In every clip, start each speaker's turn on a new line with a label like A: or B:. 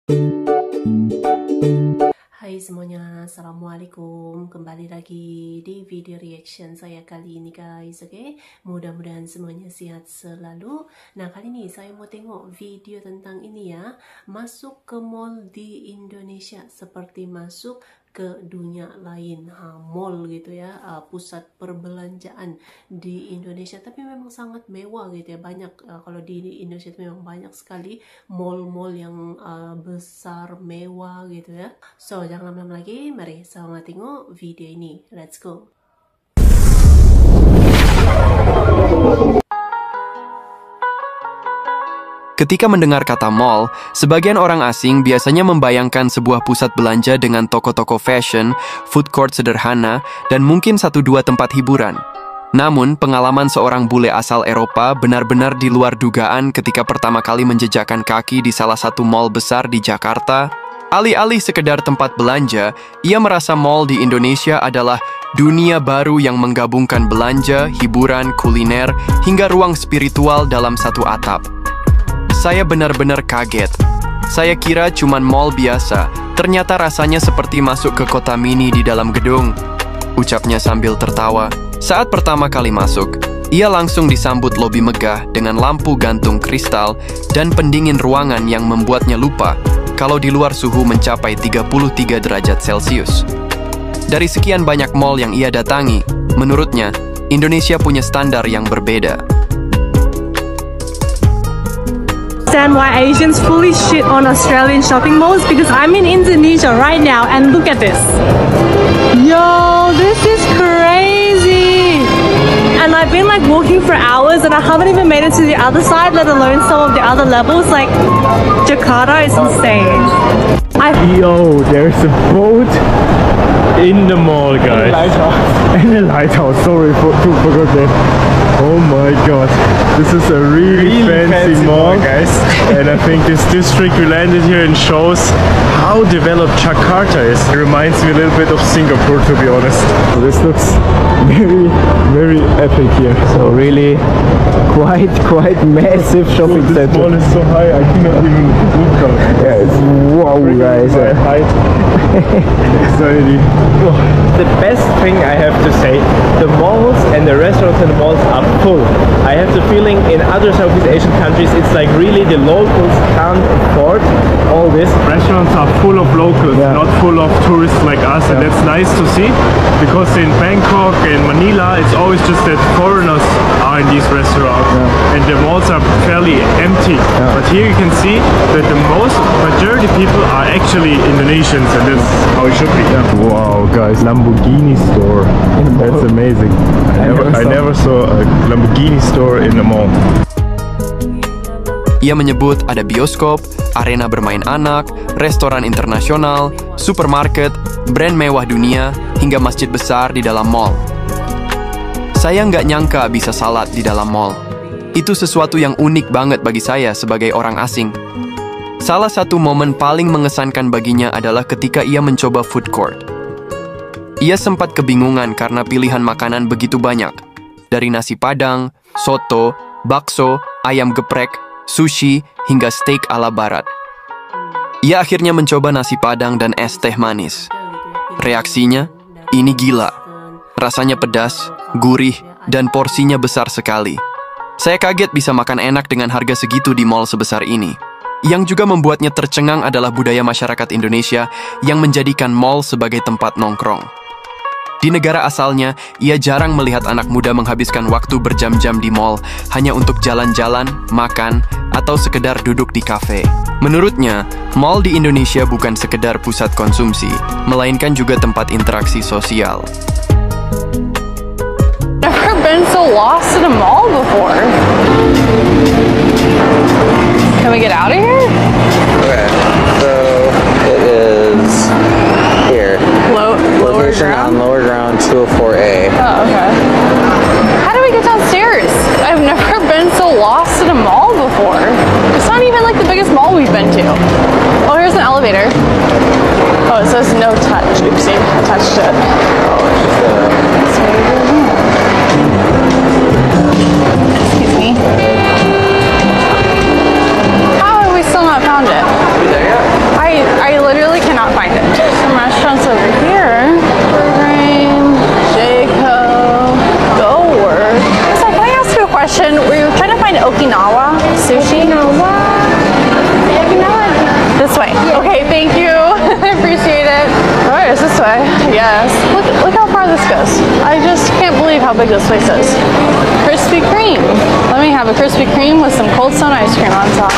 A: Hai semuanya, Assalamualaikum. Kembali lagi di video reaction saya kali ini guys, oke? Mudah-mudahan semuanya sehat selalu. Nah, kali ini saya mau tengok video tentang ini ya. Masuk ke mall di Indonesia seperti masuk ke dunia lain, mall gitu ya, pusat perbelanjaan di Indonesia, tapi memang sangat mewah gitu ya. Banyak kalau di Indonesia itu memang banyak sekali mall-mall yang besar, mewah gitu ya. So jangan lama-lama lagi, mari sama tengok video ini. Let's go.
B: Ketika mendengar kata mall, sebagian orang asing biasanya membayangkan sebuah pusat belanja dengan toko-toko fashion, food court sederhana, dan mungkin 1-2 tempat hiburan. Namun, pengalaman seorang bule asal Eropa benar-benar di luar dugaan ketika pertama kali menjejakkan kaki di salah satu mall besar di Jakarta. Alih-alih sekedar tempat belanja, ia merasa mall di Indonesia adalah dunia baru yang menggabungkan belanja, hiburan, kuliner, hingga ruang spiritual dalam satu atap. Saya benar-benar kaget. Saya kira cuman mall biasa, ternyata rasanya seperti masuk ke kota mini di dalam gedung. Ucapnya sambil tertawa. Saat pertama kali masuk, ia langsung disambut lobi megah dengan lampu gantung kristal dan pendingin ruangan yang membuatnya lupa kalau di luar suhu mencapai 33 derajat Celcius. Dari sekian banyak mall yang ia datangi, menurutnya, Indonesia punya standar yang berbeda.
C: Why Asians fully shit on Australian shopping malls, because I'm in Indonesia right now and look at this. Yo, this is crazy. And I've been like walking for hours and I haven't even made it to the other side, let alone some of the other levels. Like Jakarta is insane.
D: Yo, there's a boat in the mall, guys. And a lighthouse. Sorry to forget that. Oh my god, this is a really fancy mall, guys. And I think this district we landed here and shows how developed Jakarta is. It reminds me a little bit of Singapore, to be honest. So this looks very epic here. So really quite massive shopping center. This mall is so high I cannot even look out. Yeah, it's wow, guys. Anxiety. The best thing I have to say, the malls and the restaurants and the malls are full. I have the feeling in other Southeast Asian countries it's like really the locals can't afford all this. Restaurants are full of locals, not full of tourists like us, and that's nice to see, because in Bangkok and Manila it's always just that foreigners are in these restaurants and the malls are fairly empty. But here you can see that the majority people are actually Indonesians, and that's how it should be. Wow, guys, Lamborghini store. That's amazing. I never saw a Lamborghini store in the mall.
B: Ia menyebut ada bioskop, arena bermain anak, restoran internasional, supermarket, brand mewah dunia, hingga masjid besar di dalam mall. Saya nggak nyangka bisa salat di dalam mall. Itu sesuatu yang unik banget bagi saya sebagai orang asing. Salah satu momen paling mengesankan baginya adalah ketika ia mencoba food court. Ia sempat kebingungan karena pilihan makanan begitu banyak. Dari nasi padang, soto, bakso, ayam geprek, sushi, hingga steak ala barat. Ia akhirnya mencoba nasi padang dan es teh manis. Reaksinya, ini gila. Rasanya pedas, gurih, dan porsinya besar sekali. Saya kaget bisa makan enak dengan harga segitu di mall sebesar ini. Yang juga membuatnya tercengang adalah budaya masyarakat Indonesia yang menjadikan mall sebagai tempat nongkrong. Di negara asalnya, ia jarang melihat anak muda menghabiskan waktu berjam-jam di mall hanya untuk jalan-jalan, makan, atau sekedar duduk di kafe. Menurutnya, mall di Indonesia bukan sekedar pusat konsumsi, melainkan juga tempat interaksi sosial.
E: Never been so lost in a mall before. Can we get out of here?
F: Okay, so it is here.
E: Lower
F: Location
E: ground?
F: on lower ground 204A.
E: Oh, okay. How do we get downstairs? I've never been so lost in a mall before. It's not even like the biggest mall we've been to. Oh, here's an elevator. Oh, it says no touch. Oopsie, I touched it. Excuse me. How have we still not found it?
F: Are we there yet?
E: I how big this place is. Krispy Kreme. Let me have a Krispy Kreme with some Cold Stone ice cream on top.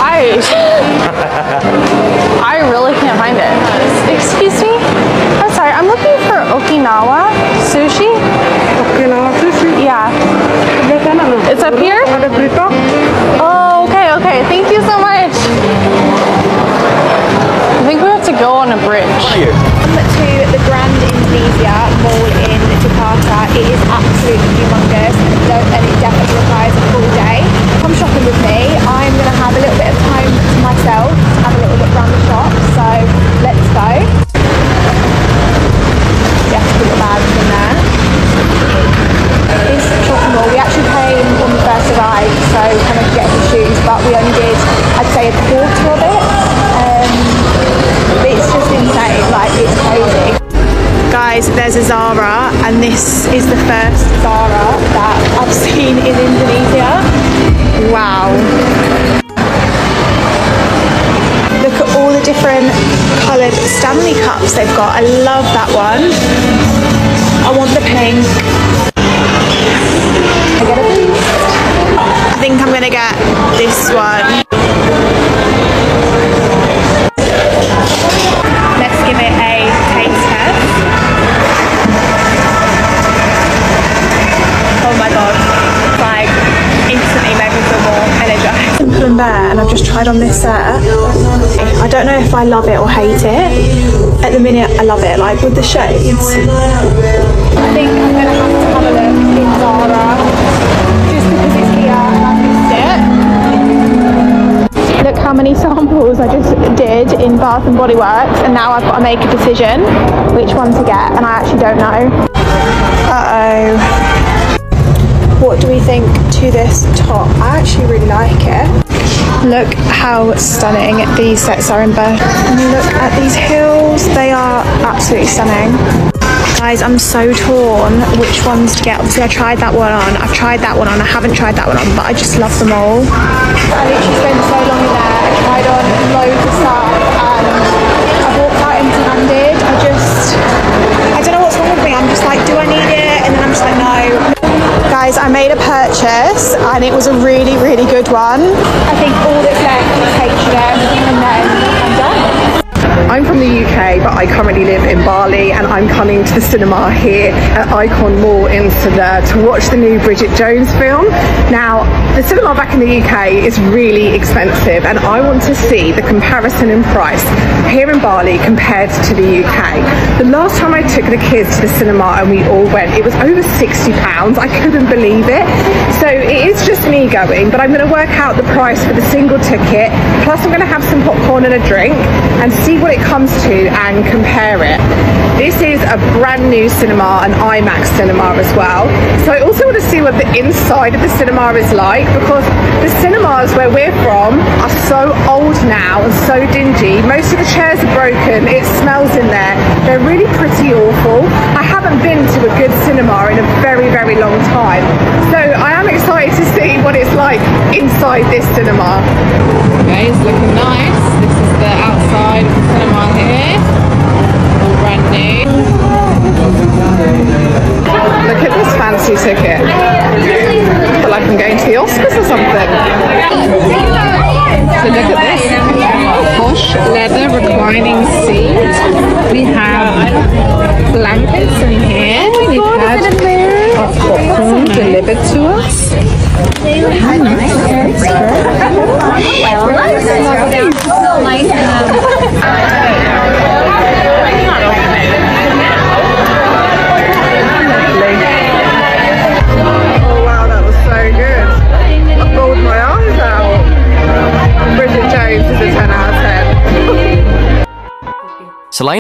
E: I really can't find it. Excuse me? I'm sorry, I'm looking for Okinawa sushi.
G: Okinawa sushi.
E: Yeah. It's up here? Oh, okay. Thank you so much. I think we have to go on a bridge.
H: To the Grand Indonesia Mall in Jakarta. It is absolutely humongous and it definitely requires a full day. Come shopping with me. I'm going to have a little bit of time to myself, have a little look around the shop. So let's go. You have to put your bags in there. This shopping mall, we actually came when we first arrived, so kind of get the shoes, but we only did, I'd say, a quarter of it. It's just insane, like it's crazy. Guys, there's a Zara, and this is the first Zara that I've seen in Indonesia. Wow. Look at all the different coloured Stanley cups they've got. I love that one. I want the pink. I get a boost. I think I'm gonna get this one. Let's give it a taste test. Oh my god, it's like instantly made me feel more energized. Simple and Bare, and I've just tried on this set. I don't know if I love it or hate it. At the minute I love it, like with the shades. I think I'm going to have a look in Zara, just because it's here and I missed it. Look how many samples I just did in Bath & Body Works, and now I've got to make a decision which one to get, and I actually don't know. What do we think to this top? I actually really like it. Look how stunning these sets are in Bath. And you look at these heels, they are absolutely stunning. Guys, I'm so torn which ones to get. Obviously I tried that one on, I've tried that one on, I haven't tried that one on, but I just love them all. I literally spent so long in there, I tried on loads of stuff, and I walked out empty-handed. I don't know what's wrong with me, I'm just like, do I need it? And then I'm just like, no. Guys, I made a purchase and it was a really, really good one. I think all that's left is H&M and then I'm done.
G: I'm from the UK, but I currently live in Bali, and I'm coming to the cinema here at Icon Mall in Sadr to watch the new Bridget Jones film. Now, the cinema back in the UK is really expensive, and I want to see the comparison in price here in Bali compared to the UK. The last time I took the kids to the cinema and we all went, it was over £60. I couldn't believe it. So it is just me going, but I'm going to work out the price for the single ticket, plus I'm going to have some popcorn and a drink and see what it comes to and compare it. This is a brand new cinema, an IMAX cinema as well. So I also want to see what the inside of the cinema is like, because the cinemas where we're from are so old now and so dingy. Most of the chairs are broken, it smells in there. They're really pretty awful. I haven't been to a good cinema in a very, very long time. So I am excited to see what it's like inside this cinema.
I: Okay, it's looking nice. This is the outside of the cinema here. All brand new.
G: Look at this fancy ticket. I feel like I'm going to the Oscars or something.
I: So look at this. Posh leather reclining seat. We have blankets in here. We've had our popcorn delivered to us.
B: Selain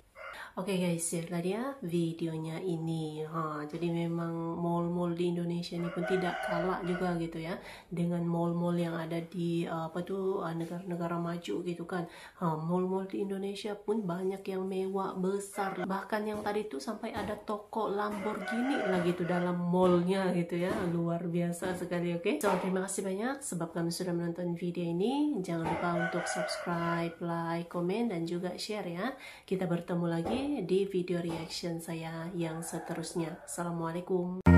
A: Oke guys, ya tadi ya videonya ini. Jadi memang mall-mall di Indonesia ini pun tidak kalah juga gitu ya dengan mall-mall yang ada di negara-negara maju gitu kan. Mall-mall di Indonesia pun banyak yang mewah, besar. Bahkan yang tadi tuh sampai ada toko Lamborghini lah gitu dalam mallnya gitu ya. Luar biasa sekali, oke. So, terima kasih banyak sebab kami sudah menonton video ini. Jangan lupa untuk subscribe, like, komen, dan juga share ya. Kita bertemu lagi di video reaction saya yang seterusnya. Assalamualaikum.